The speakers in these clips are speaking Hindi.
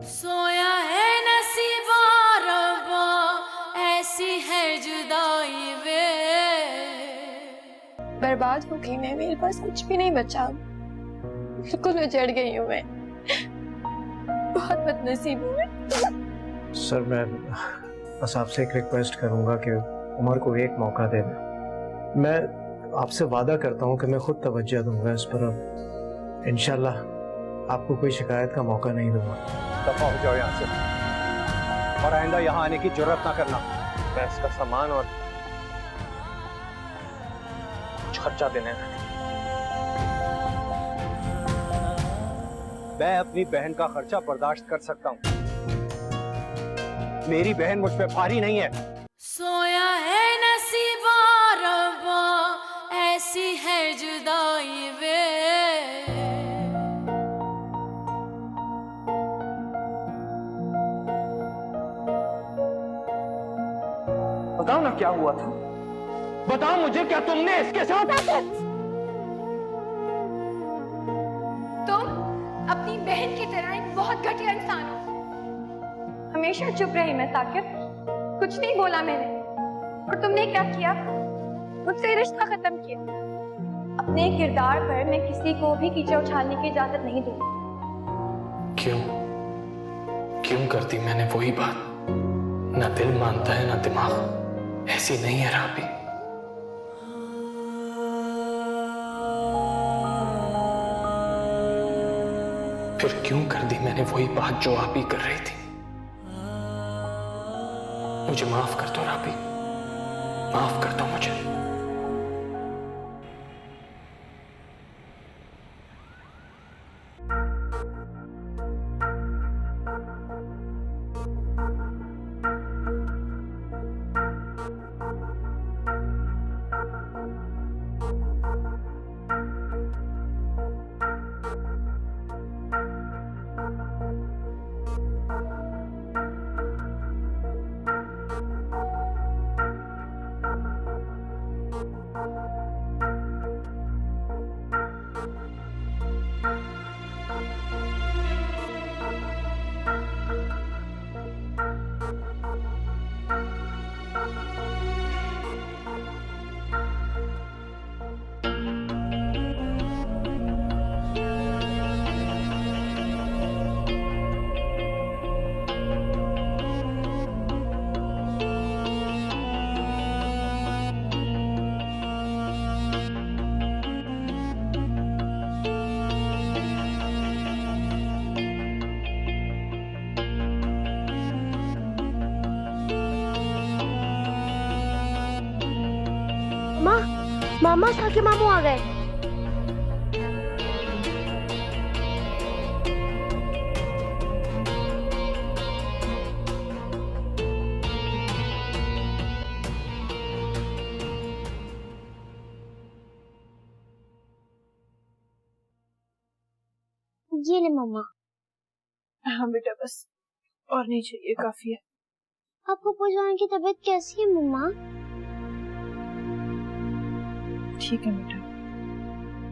सोया है नसीबा रब्बा, ऐसी है जुदाई वे। बर्बाद हो गई मैं, मेरे पास कुछ भी नहीं बचा, बिल्कुल उजड़ गई हूँ मैं। बहुत बदनसीब हूँ मैं। सर मैं बस आपसे एक रिक्वेस्ट करूंगा कि उमर को एक मौका दे दें। मैं आपसे वादा करता हूं कि मैं खुद तवज्जो दूंगा इस पर, अब इंशाल्लाह आपको कोई शिकायत का मौका नहीं दूंगा। दफा हो जाओ यहाँ से और आइंदा यहाँ आने की जरूरत ना करना। मैं इसका सामान और कुछ खर्चा देने हैं। मैं अपनी बहन का खर्चा बर्दाश्त कर सकता हूँ, मेरी बहन मुझ पे भारी नहीं है। सोया है नसीबा रब्बा, ऐसी है जुदाई वे। बताओ ना क्या हुआ था, बताओ मुझे, क्या तुमने इसके साथ? तुम अपनी बहन की तरह एक बहुत घटिया इंसान हो। हमेशा चुप रही मैं साकिब, कुछ नहीं बोला मैंने। और तुमने क्या किया? मुझसे रिश्ता खत्म किया। अपने किरदार पर मैं किसी को भी कीचड़ उछालने की इजाजत नहीं दूंगी। क्यों करती मैंने वही बात? ना दिल मानता है ना दिमाग। ऐसी नहीं है राबी। फिर क्यों कर दी मैंने वही बात जो आप ही कर रही थी? मुझे माफ कर दो राबी, माफ कर दो मुझे। मामा साके मामू आ गए। ये ले मम्मा। हाँ बेटा, बस और नहीं चाहिए, काफी है। आपको पुजान की तबीयत कैसी है मम्मा? ठीक है बेटा।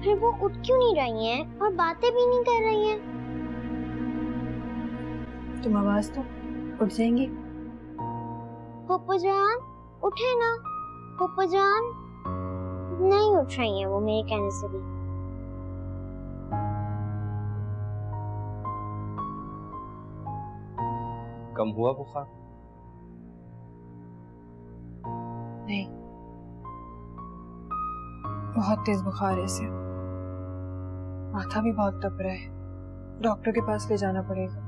फिर वो उठ क्यों नहीं रही हैं और बातें भी नहीं कर रही हैं? तुम आवाज दो, उठ जाएंगी। पप्पू जान उठे ना। पप्पू जान नहीं उठ रही हैं वो मेरे कहने से भी। कम हुआ बुखार? नहीं, बहुत तेज बुखार है इसे। माथा भी बहुत तप रहा है, डॉक्टर के पास ले जाना पड़ेगा।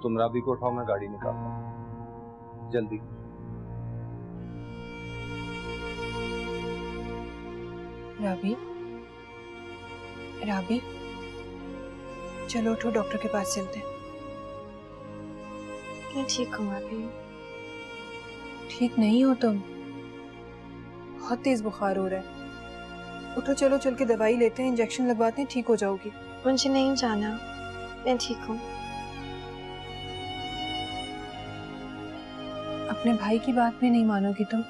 तुम राबी को उठाओ, मैं गाड़ी निकालता हूं, जल्दी। राबी, राबी, चलो उठो, डॉक्टर के पास चलते हैं। मैं ठीक हूँ राबी। ठीक नहीं हो तुम, बहुत तेज बुखार हो रहा है। उठो, चलो चल के दवाई लेते हैं, इंजेक्शन लगवाते हैं, ठीक हो जाओगी। मुझे नहीं जाना, मैं ठीक हूँ। अपने भाई की बात भी नहीं मानोगी तुम?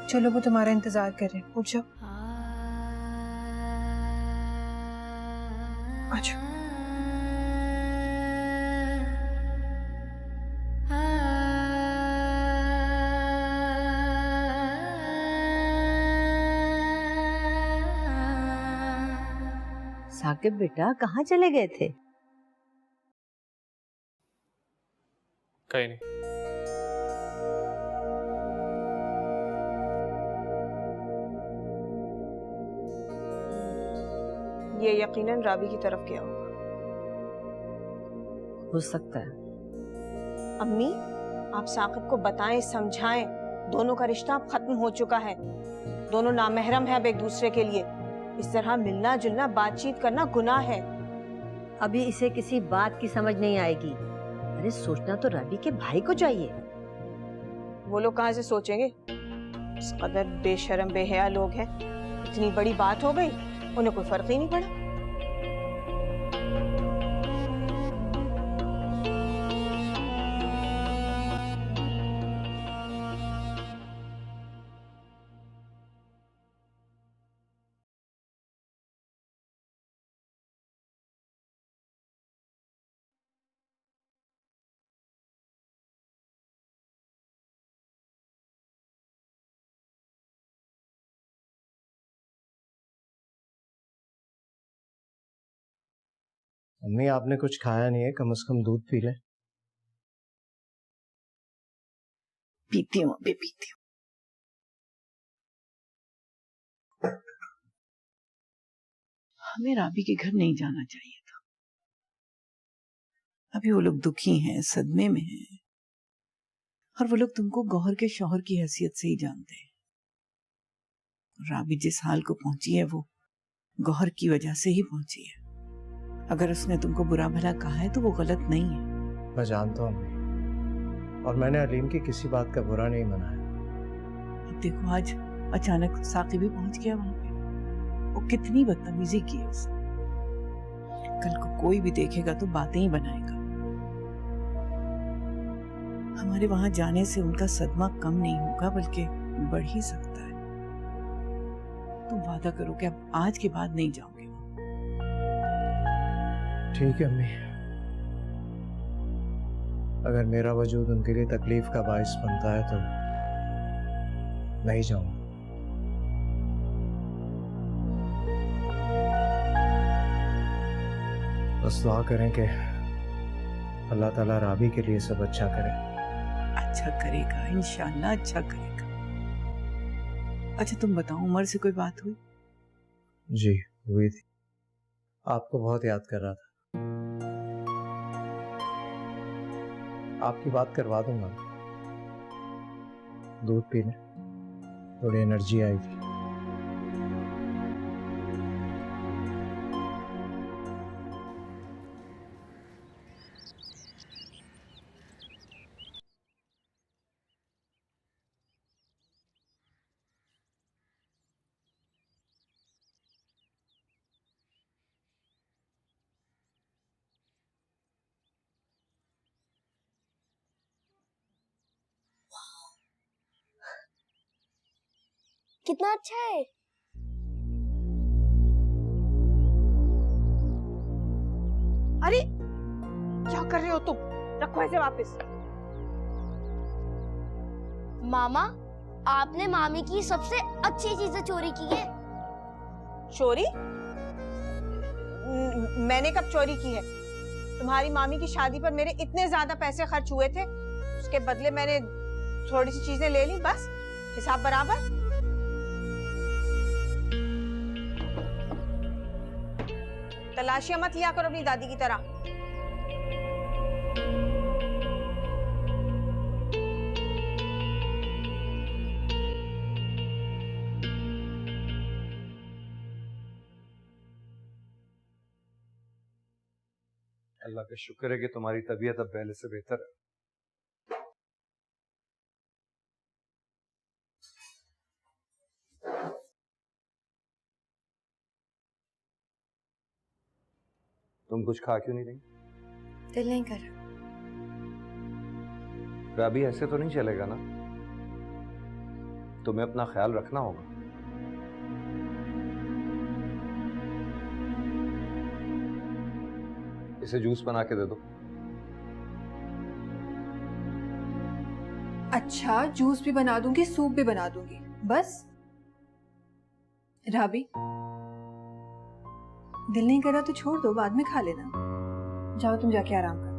चलो, वो तुम्हारा इंतजार कर रहे हैं, उठ जाओ। अच्छा। साकिब बेटा कहाँ चले गए थे? कहीं नहीं। ये यकीनन राबी की तरफ गया होगा। हो सकता है। अम्मी, आप साकिब को बताएं, समझाएं, दोनों का रिश्ता अब खत्म हो चुका है। दोनों नामहरम हैं अब एक दूसरे के लिए। इस तरह मिलना जुलना बातचीत करना गुनाह है। अभी इसे किसी बात की समझ नहीं आएगी। अरे सोचना तो राबी के भाई को चाहिए। वो लोग कहाँ से सोचेंगे? इस कदर बेशर्म बेहया लोग हैं। इतनी बड़ी बात हो गई, उन्हें कोई फर्क ही नहीं पड़ा। अम्मी आपने कुछ खाया नहीं है, कम से कम दूध पी ले। पीती हूँ अभी, पीती हूँ। हमें राबी के घर नहीं जाना चाहिए था। अभी वो लोग दुखी हैं, सदमे में हैं, और वो लोग तुमको गौहर के शौहर की हैसियत से ही जानते हैं। राबी जिस हाल को पहुंची है वो गौहर की वजह से ही पहुंची है। अगर उसने तुमको बुरा भला कहा है तो वो गलत नहीं है। मैं जानता हूँ अम्मी, और मैंने अलीम की किसी बात का बुरा नहीं मनाया। अब देखो आज अचानक साकिब भी पहुंच गया वहां पे। वो कितनी बदतमीजी की है उसने। कल को कोई भी देखेगा तो बातें ही बनाएगा। हमारे वहां जाने से उनका सदमा कम नहीं होगा बल्कि बढ़ ही सकता है। तुम वादा करो कि अब आज के बाद नहीं जाओगे। ठीक है अम्मी, अगर मेरा वजूद उनके लिए तकलीफ का बाइस बनता है तो नहीं जाऊंगा। बस दुआ करें कि अल्लाह ताला राबी के लिए सब अच्छा करे। अच्छा करेगा, इंशाल्लाह अच्छा करेगा। अच्छा तुम बताओ, उमर से कोई बात हुई? जी हुई थी, आपको बहुत याद कर रहा था। आपकी बात करवा दूंगा। दूध पीने, थोड़ी एनर्जी आई थी। कितना अच्छा है। अरे क्या कर रहे हो तुम? रखो इसे वापस। मामा, आपने मामी की सबसे अच्छी चीजें चोरी की है। चोरी? मैंने कब चोरी की है? तुम्हारी मामी की शादी पर मेरे इतने ज्यादा पैसे खर्च हुए थे, उसके बदले मैंने थोड़ी सी चीजें ले ली, बस हिसाब बराबर। तलाशियां मत लिया करो अपनी दादी की तरह। अल्लाह का शुक्र है कि तुम्हारी तबीयत अब पहले से बेहतर है। तुम कुछ खा क्यों नहीं रही? दिल नहीं कर रहा। राबी ऐसे तो नहीं चलेगा ना? तुम्हें अपना ख्याल रखना होगा। इसे जूस बना के दे दो। अच्छा, जूस भी बना दूंगी, सूप भी बना दूंगी, बस। राबी, दिल नहीं कर रहा तो छोड़ दो, बाद में खा लेना। जाओ तुम जाके आराम करो।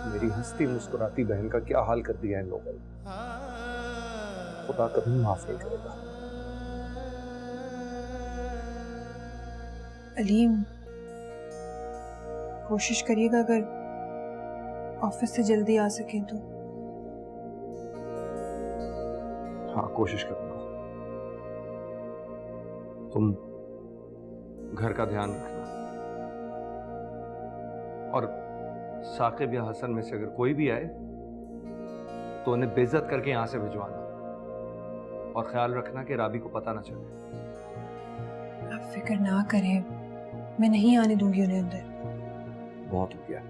मेरी हंसती मुस्कुराती बहन का क्या हाल कर दिया इन लोगों ने। खुदा कभी माफ नहीं करेगा। अलीम, कोशिश करिएगा अगर ऑफिस से जल्दी आ सकें तो। हाँ, कोशिश करूंगा। तुम घर का ध्यान रखना, और साकिब या हसन में से अगर कोई भी आए तो उन्हें बेइज्जत करके यहां से भिजवाना, और ख्याल रखना कि राबी को पता ना चले। आप फिक्र ना करें, मैं नहीं आने दूंगी उन्हें अंदर। बहुत हो गया।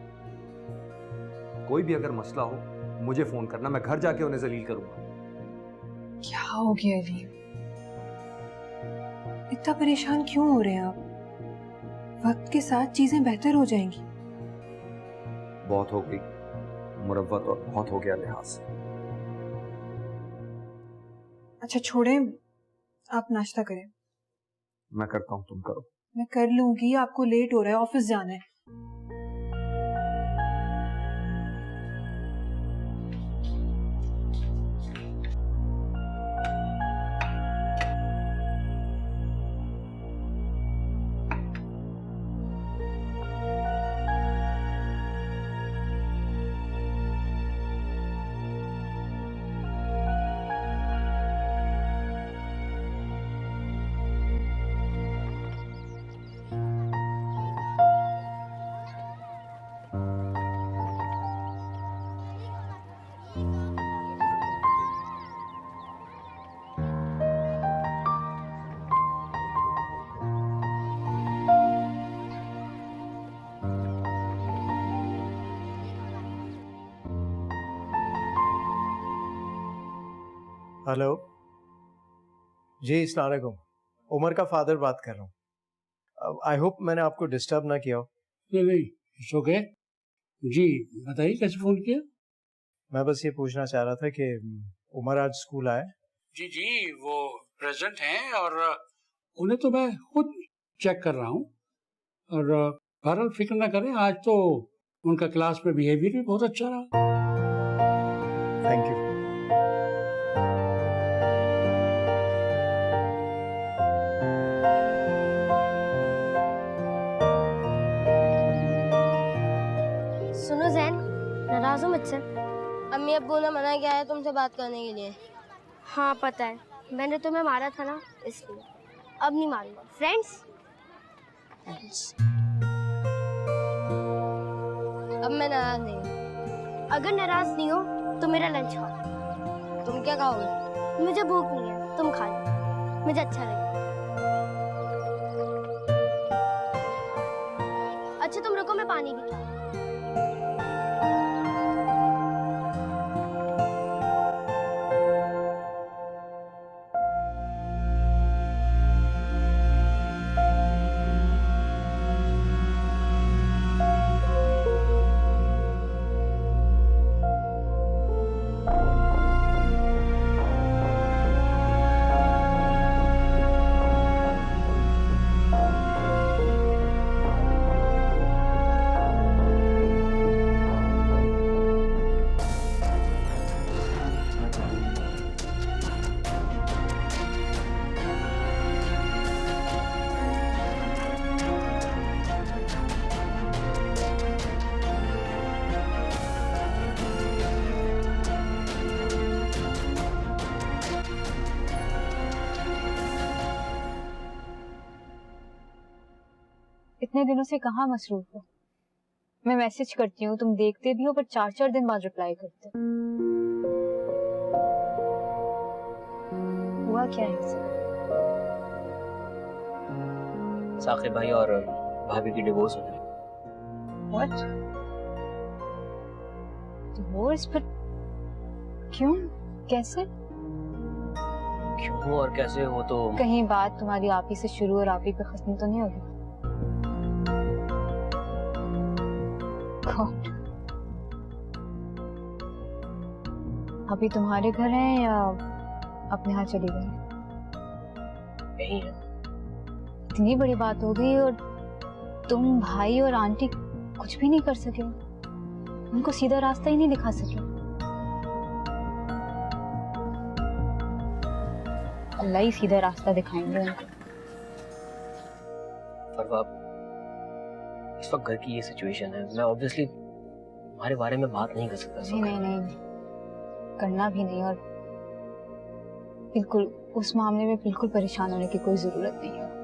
कोई भी अगर मसला हो मुझे फोन करना, मैं घर जाके उन्हें जलील करूंगा। क्या हो गया अलीम, इतना परेशान क्यों हो रहे हैं आप? वक्त के साथ चीजें बेहतर हो जाएंगी। बहुत हो गई मुरव्वत, और बहुत हो गया लिहाज। अच्छा छोड़ें, आप नाश्ता करें। मैं करता हूं, तुम करो। मैं कर लूंगी, आपको लेट हो रहा है, ऑफिस जाना है। हेलो जी, अस्सलाम वालेकुम। उमर का फादर बात कर रहा हूँ। आई होप मैंने आपको डिस्टर्ब ना किया हो। नहीं, इट्स ओके। जी बताइए, कैसे फोन किया? मैं बस ये पूछना चाह रहा था कि उमर आज स्कूल आए? जी जी, वो प्रेजेंट हैं, और उन्हें तो मैं खुद चेक कर रहा हूँ। और बहरहाल फिक्र ना करें, आज तो उनका क्लास में बिहेवियर भी बहुत अच्छा रहा। Thank you. सुनो जैन, नाराज हो मुझसे? अम्मी अब्बू ने मना किया है तुमसे बात करने के लिए। हाँ पता है, मैंने तुम्हें मारा था ना, इसलिए अब नहीं मारूंगा। फ्रेंड्स अब मैं नाराज नहीं हूँ। अगर नाराज नहीं हो तो मेरा लंच खाओ। तुम क्या खाओगे? मुझे भूख नहीं है, तुम खा लो, मुझे अच्छा लगेगा। अच्छा तुम रुको, मैं पानी भी। इतने दिनों से कहाँ मसरूफ हो? मैं मैसेज करती हूँ, तुम देखते भी हो, पर 4-4 दिन बाद रिप्लाई करते हो। हुआ क्या है इसे? साकिब भाई और भाभी की डिवोर्स हो गई। What? डिवोर्स? पर क्यों, कैसे? क्यों और कैसे हो तो कहीं बात तुम्हारी आप ही से शुरू और आप ही पे खत्म तो नहीं होगी? कौन? अभी तुम्हारे घर हैं या अपने यहाँ चली गई? यही है। इतनी बड़ी बात हो गई और तुम भाई और आंटी कुछ भी नहीं कर सके, उनको सीधा रास्ता ही नहीं दिखा सके। अल्लाह ही सीधा रास्ता दिखाएंगे उनको। फरवा, इस वक्त घर की ये सिचुएशन है, मैं ऑब्वियसली तुम्हारे बारे में बात नहीं कर सकता। नहीं, करना भी नहीं, और बिल्कुल उस मामले में बिल्कुल परेशान होने की कोई जरूरत नहीं है।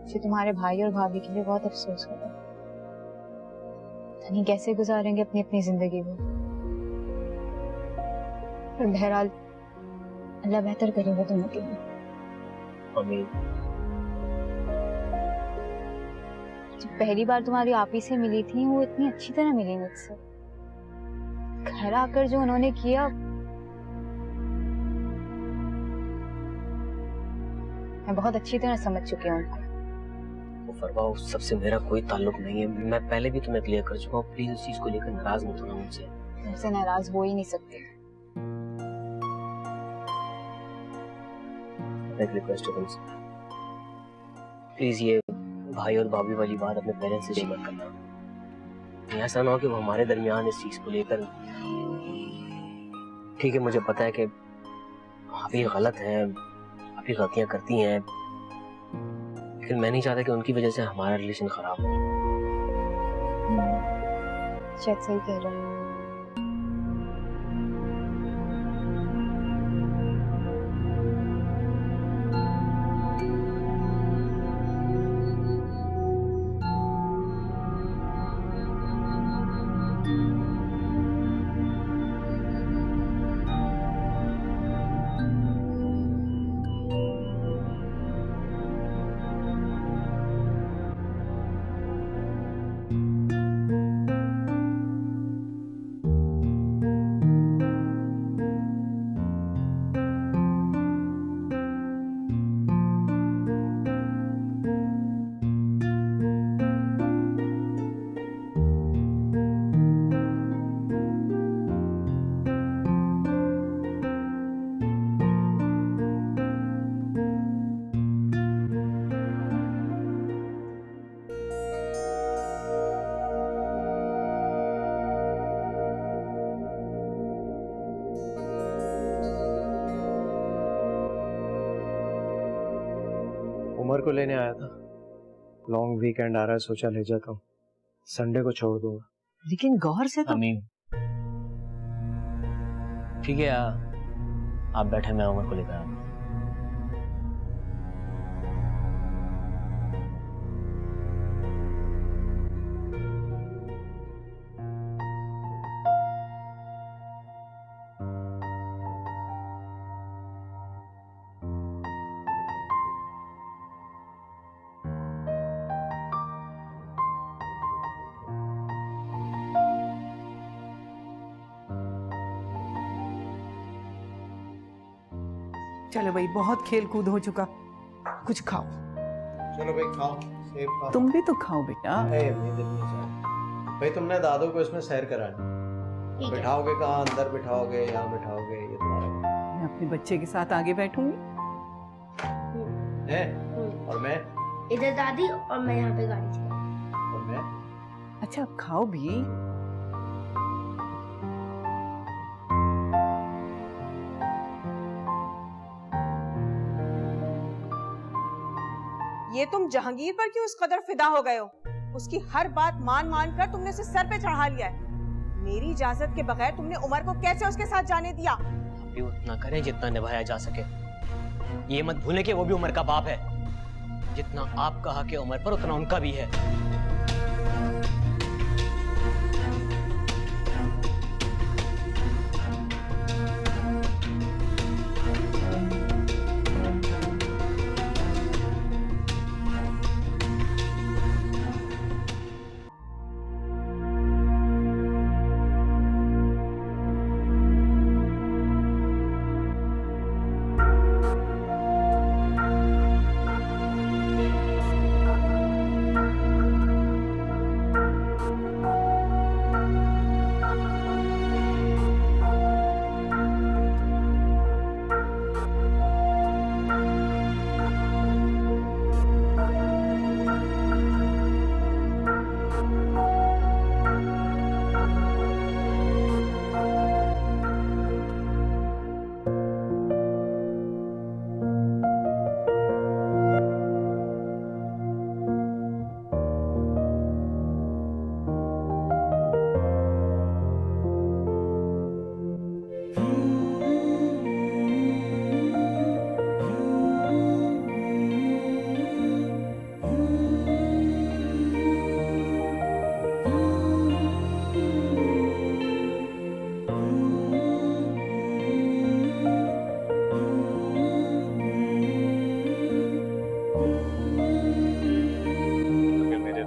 मुझे तुम्हारे भाई और भाभी के लिए बहुत अफसोस हो रहा है। पता नहीं कैसे गुजारेंगे अपनी अपनी जिंदगी वो, पर बहरहाल अल्लाह बेहतर करेगा दोनों के लिए। आमीन। जब पहली बार तुम्हारी आपी से मिली थी, वो इतनी अच्छी तरह मिली मुझसे। घर आकर जो उन्होंने किया, मैं बहुत अच्छी तरह समझ चुकी हूँ उनको। वो फरवा, उस सबसे मेरा कोई ताल्लुक नहीं है। मैं पहले भी तुम्हें क्लियर कर चुका हूँ। प्लीज उस चीज को लेकर नाराज मत होना मुझसे। मुझसे नाराज हो ही नहीं सकते। एक रिक्वेस्ट है तुमसे, प्लीज ये भाई और भाभी वाली बात अपने पेरेंट्स से शेयर करना। ऐसा ना हो कि वो हमारे दरमियान इस चीज को लेकर, ठीक है मुझे पता है कि आप ही गलत हैं, आप ही गलतियां करती हैं, लेकिन मैं नहीं चाहता कि उनकी वजह से हमारा रिलेशन खराब हो। शायद सही कह रहे हैं। उमर को लेने आया था। लॉन्ग वीकेंड आ रहा है, सोचा ले जाता हूँ, संडे को छोड़ दूंगा। लेकिन गौर से तो आमीन। ठीक है आप बैठे, मैं उमर को लेकर आता हूँ। चलो भाई, बहुत खेल कूद हो चुका, कुछ खाओ। चलो भाई खाओ, सेब खाओ। तुम भी तो खाओ बेटा। भाई तुमने दादू को इसमें सैर करानी, बिठाओगे कहाँ, अंदर बिठाओगे, यहाँ बिठाओगे, ये तुम्हारा। मैं अपने बच्चे के साथ आगे बैठूंगी। और मैं इधर दादी और मैं यहाँ पे गाड़ी चला। और मैं। अच्छा अब खाओ भी। ये तुम जहांगीर पर क्यों इस कदर फिदा हो गए हो? उसकी हर बात मान मान कर तुमने उसे सर पे चढ़ा लिया है। मेरी इजाजत के बगैर तुमने उमर को कैसे उसके साथ जाने दिया? आप भी उतना करें जितना निभाया जा सके। ये मत भूलें कि वो भी उमर का बाप है। जितना आपका हक है उमर पर, उतना उनका भी है।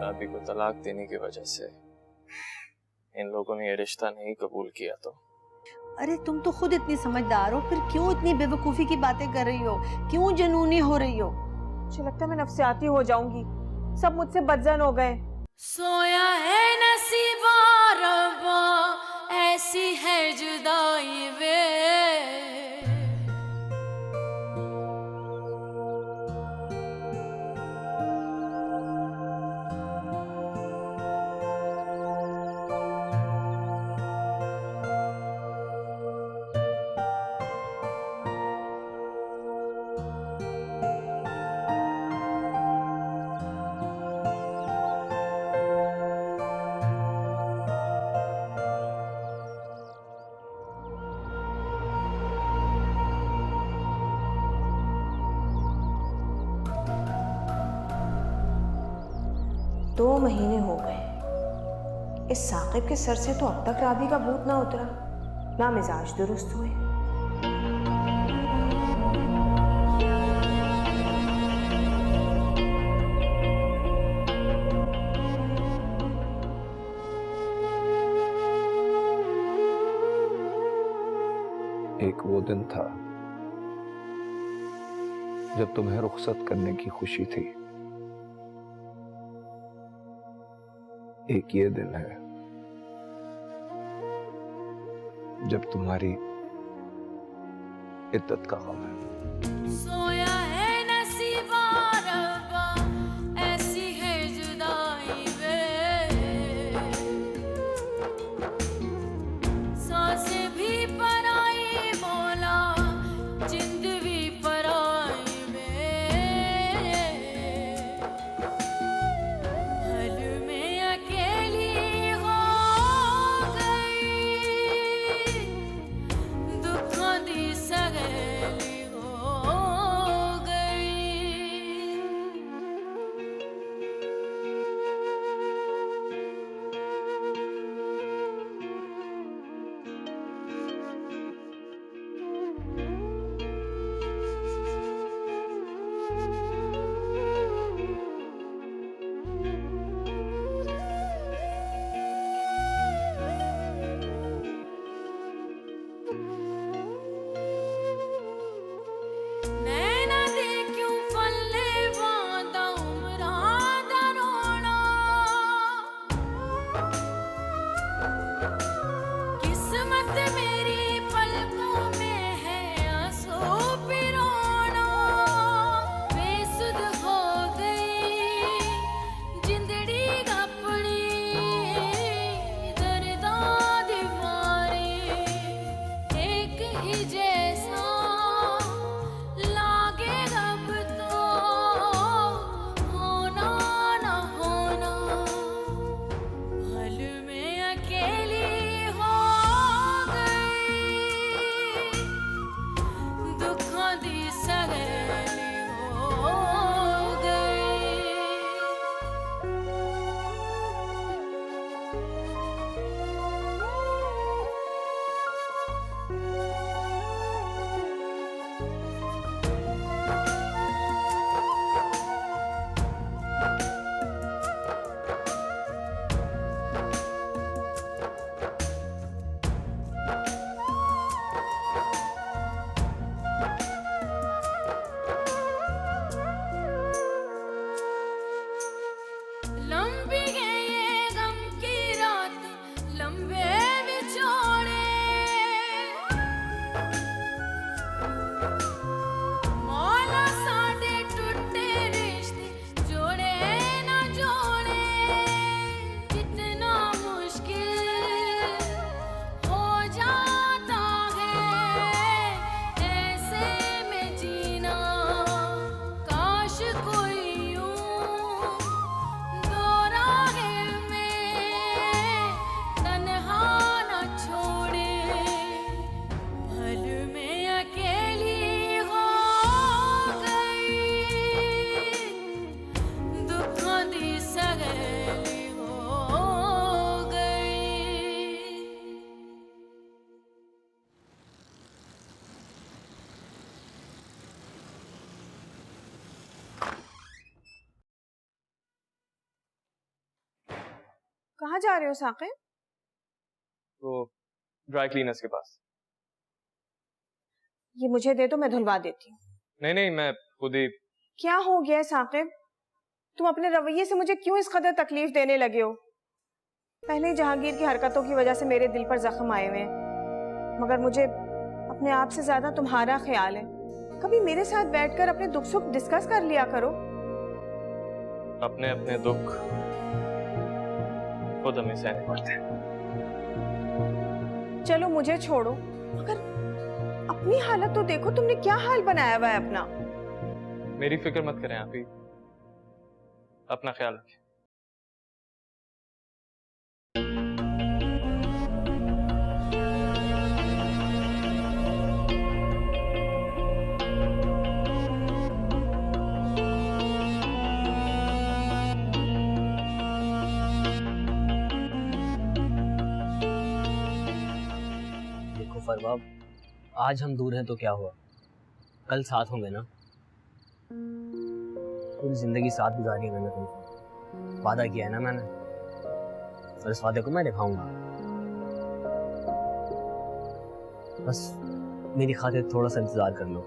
राबी को तलाक देने की वजह से इन लोगों ने ये रिश्ता नहीं कबूल किया तो? अरे तुम तो खुद इतनी समझदार हो, फिर क्यों इतनी बेवकूफी की बातें कर रही हो, क्यों जनूनी हो रही हो? मुझे लगता है मैं नफसियाती हो जाऊंगी, सब मुझसे बदजन हो गए। सोया है नसीबा रब्बा, ऐसी है जुदाई वे। दो महीने हो गए, इस साकिब के सर से तो अब तक राबी का भूत ना उतरा, ना मिजाज दुरुस्त हुए। एक वो दिन था जब तुम्हें रुखसत करने की खुशी थी, एक ये दिन है जब तुम्हारी इद्दत का गम है। सोया है नसीबा रब्बा, ऐसी है जुदाई वे। सांसें भी पराई मौला, जिंद भी पराई वे। पल में अकेली हो गई, दुखों दी सहेली हो कहाँ जा रहे हो साकिब? तो ड्राई क्लीनर्स के पास। ये मुझे दे दो, मैं धुलवा देती हूँ। नहीं नहीं, मैं खुद ही। क्या हो गया है साकिब? तुम अपने रवैये से मुझे क्यों इस कदर तकलीफ देने लगे हो? पहले ही जहांगीर की हरकतों की वजह से मेरे दिल पर जख्म आए हुए हैं, मगर मुझे अपने आप से ज्यादा तुम्हारा ख्याल है। कभी मेरे साथ बैठकर अपने दुख सुख डिस्कस कर लिया करो। अपने अपने दुख खुद हमें सहने पड़ते हैं। चलो मुझे छोड़ो, मगर अपनी हालत तो देखो, तुमने क्या हाल बनाया हुआ है अपना। मेरी फिक्र मत करें आप ही, अपना ख्याल रखें। देखो फरवा, आज हम दूर हैं तो क्या हुआ, कल साथ होंगे ना। पूरी जिंदगी साथ गुजारी है मैंने तुमसे, वादा किया है ना मैंने, और इस वादे को मैं निभाऊंगा। बस मेरी खातिर थोड़ा सा इंतजार कर लो।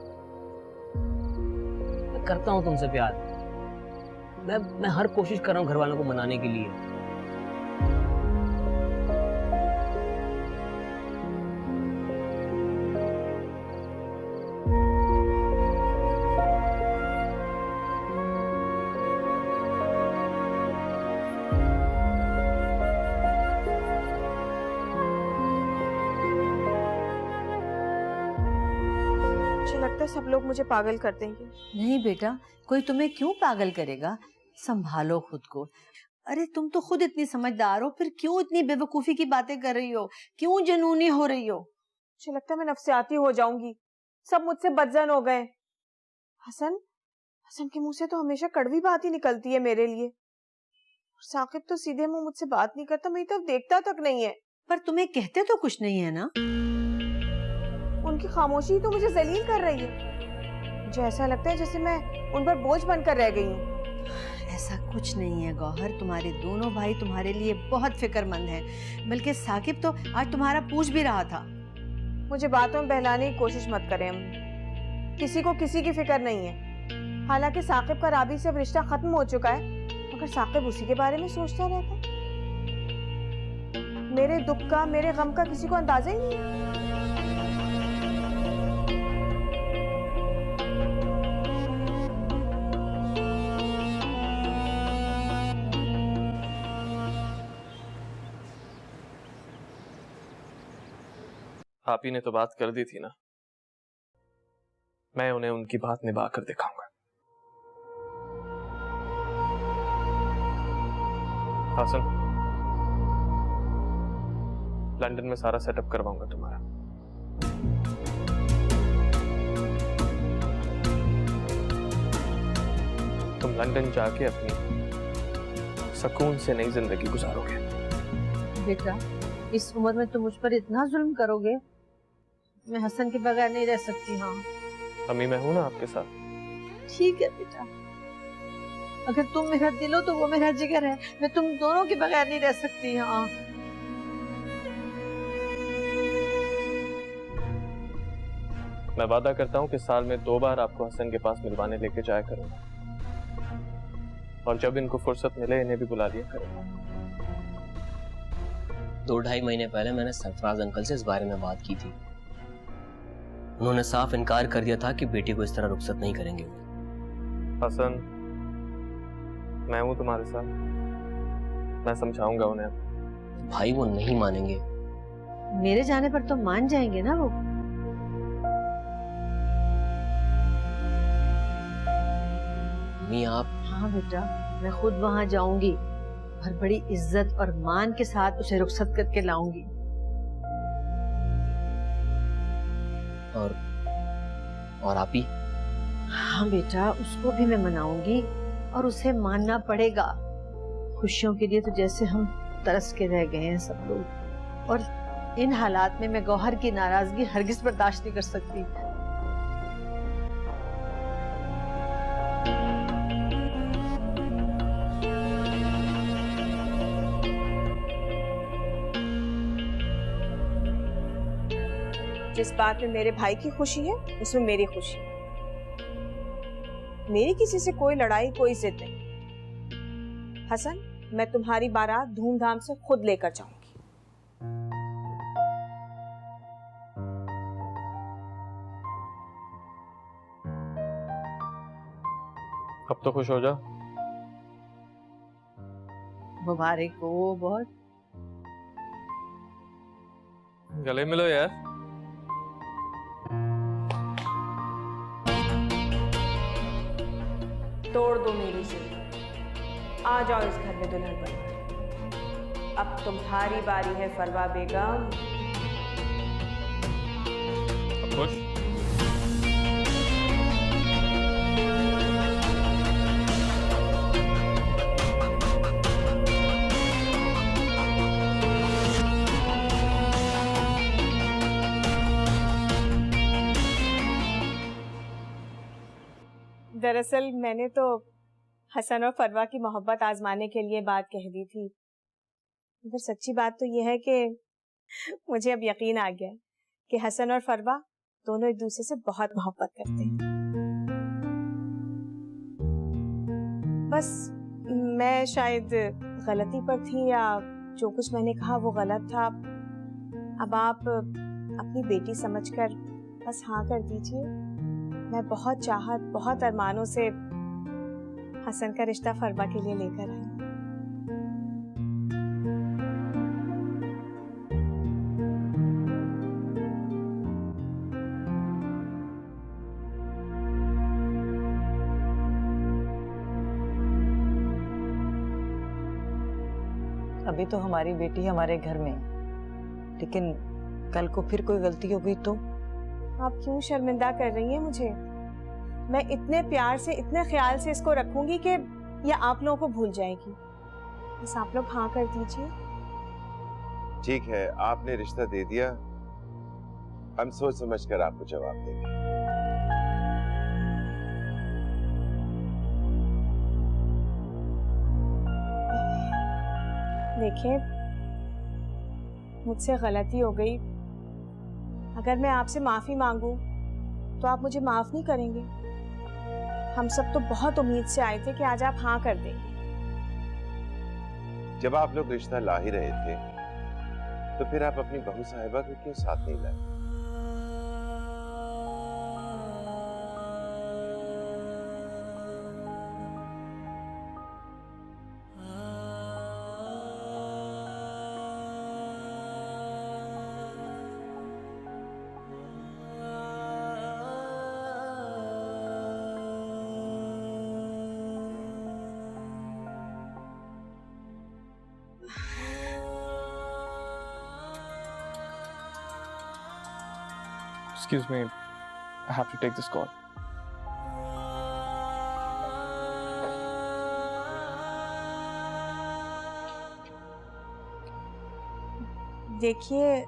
मैं करता हूँ तुमसे प्यार, मैं हर कोशिश कर रहा हूँ घर वालों को मनाने के लिए। लगता है सब लोग मुझे पागल कर देंगे। नहीं बेटा, कोई तुम्हें क्यों पागल करेगा? संभालो खुद को। अरे तुम तो खुद इतनी समझदार हो, फिर क्यों इतनी बेवकूफी की बातें कर रही हो? क्यों जनूनी हो रही हो? मुझे लगता है मैं नफसियाती हो जाऊंगी, सब मुझसे बदजन हो गए। हसन के मुंह से तो हमेशा कड़वी बात ही निकलती है मेरे लिए। साकिब तो सीधे मुंह मुझसे बात नहीं करता, मेरी तरफ देखता तक नहीं है। पर तुम्हें कहते तो कुछ नहीं है ना? उनकी खामोशी तो मुझे जलील कर रही है। मुझे ऐसा लगता है जैसे मैं उन पर बोझ बनकर रह गई हूँ। ऐसा कुछ नहीं है गौहर, तुम्हारे दोनों भाई तुम्हारे लिए बहुत फिक्रमंद हैं। बल्कि साकिब तो आज तुम्हारा पूछ भी रहा था। मुझे बातों में बहलाने की कोशिश मत करें अम्मी, किसी को किसी की फिक्र नहीं है। हालांकि साकिब का राबी से अब रिश्ता खत्म हो चुका है, मगर साकिब उसी के बारे में सोचता रहता है। मेरे दुख का, मेरे गम का किसी को अंदाजा ही नहीं है। आप ही ने तो बात कर दी थी ना, मैं उन्हें उनकी बात निभा कर दिखाऊंगा। हासन, लंदन में सारा सेटअप करवाऊंगा तुम्हारा। तुम लंदन जाके अपनी सुकून से नई जिंदगी गुजारोगे। बेटा, इस उम्र में तुम मुझ पर इतना जुल्म करोगे? मैं हसन के बगैर नहीं रह सकती। हाँ अम्मी, मैं हूं ना आपके साथ। ठीक है बेटा, अगर तुम मेरा दिल हो तो वो मेरा जिगर है। मैं तुम दोनों के बगैर नहीं रह सकती। हाँ मैं वादा करता हूँ कि साल में 2 बार आपको हसन के पास मिलवाने लेके जाया करूंगा, और जब इनको फुर्सत मिले इन्हें भी बुला लिया करूंगा। 2-2.5 महीने पहले मैंने सरफराज अंकल से इस बारे में बात की थी। उन्होंने साफ इनकार कर दिया था कि बेटी को इस तरह रुखसत नहीं करेंगे। हसन, मैं हूं तुम्हारे साथ, मैं समझाऊंगा उन्हें। भाई वो नहीं मानेंगे। मेरे जाने पर तो मान जाएंगे ना वो। मम्मी आप। हाँ बेटा, मैं खुद वहाँ जाऊंगी और बड़ी इज्जत और मान के साथ उसे रुखसत करके लाऊंगी। और आप ही? हाँ बेटा, उसको भी मैं मनाऊंगी और उसे मानना पड़ेगा। खुशियों के लिए तो जैसे हम तरस के रह गए हैं सब लोग, और इन हालात में मैं गौहर की नाराजगी हरगिज बर्दाश्त नहीं कर सकती। जिस बात में मेरे भाई की खुशी है उसमें मेरी खुशी है। मेरी किसी से कोई लड़ाई, कोई जिद नहीं। हसन, मैं तुम्हारी बारात धूमधाम से खुद लेकर जाऊंगी। अब तो खुश हो जा। मुबारक हो बहुत। गले मिलो यार। तोड़ दो मेरी जिद, आ जाओ इस घर में दुल्हन बनकर। अब तुम्हारी बारी है फरवा बेगम। अब खुश? दरअसल मैंने तो हसन और फरवा की मोहब्बत आजमाने के लिए बात कह दी थी, मगर सच्ची बात तो यह है कि मुझे अब यकीन आ गया कि हसन और फरवा दोनों एक दूसरे से बहुत मोहब्बत करते हैं। बस मैं शायद गलती पर थी या जो कुछ मैंने कहा वो गलत था। अब आप अपनी बेटी समझकर बस हाँ कर दीजिए। मैं बहुत चाहत, बहुत अरमानों से हसन का रिश्ता फरवा के लिए लेकर आई। अभी तो हमारी बेटी हमारे घर में है, लेकिन कल को फिर कोई गलती हो गई तो? आप क्यों शर्मिंदा कर रही हैं मुझे? मैं इतने प्यार से, इतने ख्याल से इसको रखूंगी कि ये आप लोगों को भूल जाएगी। बस आप लोग हाँ कर दीजिए। ठीक है, आपने रिश्ता दे दिया, हम सोच समझ कर आपको जवाब देंगे। देखिए, मुझसे गलती हो गई। अगर मैं आपसे माफी मांगू तो आप मुझे माफ नहीं करेंगे। हम सब तो बहुत उम्मीद से आए थे कि आज आप हाँ कर देंगे। जब आप लोग रिश्ता ला ही रहे थे तो फिर आप अपनी बहू साहिबा को क्यों साथ नहीं लाए? Excuse me, I have to take this call. देखिए,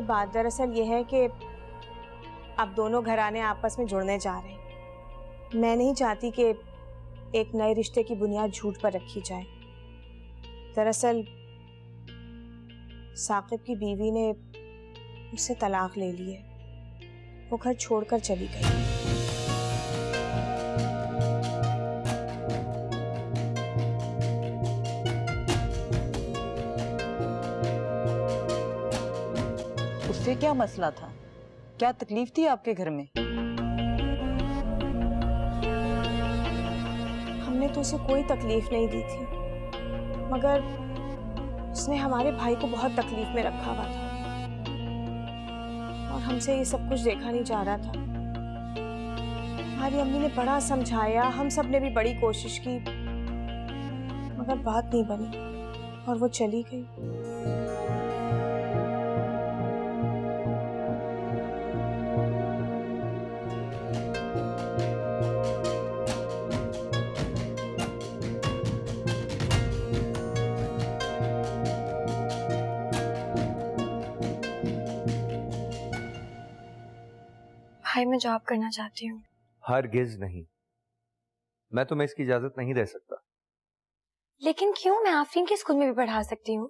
बात दरअसल ये है कि अब दोनों घराने आपस में जुड़ने जा रहे हैं। मैं नहीं चाहती कि एक नए रिश्ते की बुनियाद झूठ पर रखी जाए। दरअसल साकिब की बीवी ने उससे तलाक ले ली है, वो घर छोड़कर चली गई। उससे क्या मसला था? क्या तकलीफ थी आपके घर में? हमने तो उसे कोई तकलीफ नहीं दी थी, मगर उसने हमारे भाई को बहुत तकलीफ में रखा हुआ था और हमसे ये सब कुछ देखा नहीं जा रहा था। हमारी अम्मी ने बड़ा समझाया, हम सब ने भी बड़ी कोशिश की, मगर बात नहीं बनी और वो चली गई। भाई मैं जॉब करना चाहती हूँ। हरगिज नहीं, मैं तुम्हें इसकी इजाजत नहीं दे सकता। लेकिन क्यों? मैं आफरीन के स्कूल में भी पढ़ा सकती हूँ।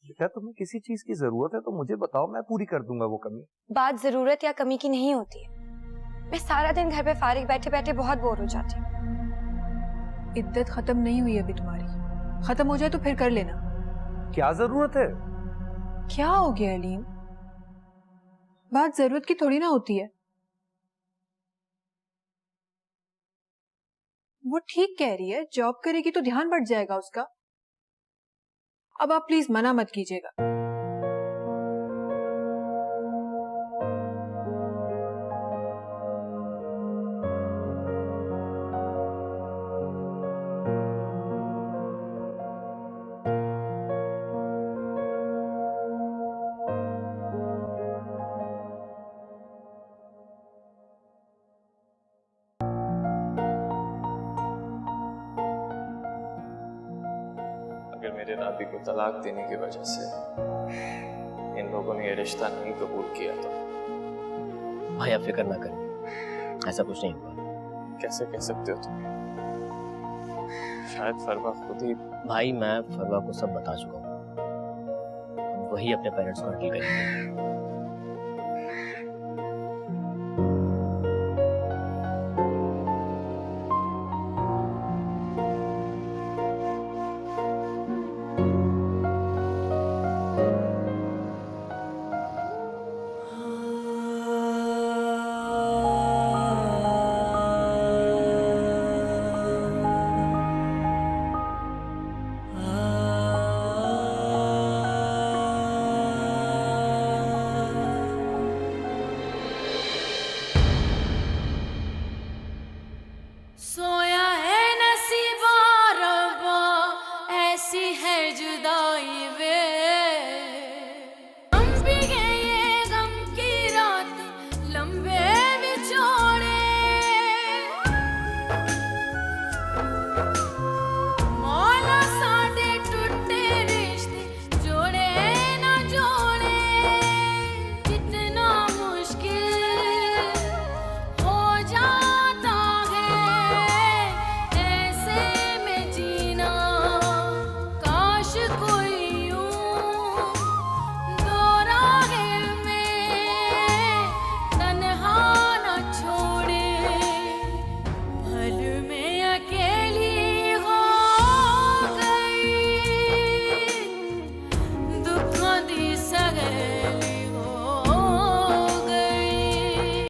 क्या तुम्हें किसी चीज की जरूरत है तो मुझे बताओ, मैं पूरी कर दूंगा वो कमी। बात जरूरत या कमी की नहीं होती है। मैं सारा दिन घर पे फारिग बैठे बैठे बहुत बोर हो जाती हूँ। इद्दत खत्म नहीं हुई अभी तुम्हारी, खत्म हो जाए तो फिर कर लेना। क्या जरूरत है? क्या हो गया अलीम? बात जरूरत की थोड़ी ना होती है। वो ठीक कह रही है, जॉब करेगी तो ध्यान बढ़ जाएगा उसका। अब आप प्लीज मना मत कीजिएगा। अगर मेरे राबी को तलाक देने की वजह से इन लोगों ने ये रिश्ता नहीं कबूल किया तो भाई आप फिक्र ना करें, ऐसा कुछ नहीं होगा। कैसे कह सकते हो तुम? शायद फरवा खुद ही। भाई मैं फरवा को सब बता चुका हूँ, वही अपने पेरेंट्स को हैंडल करेंगे।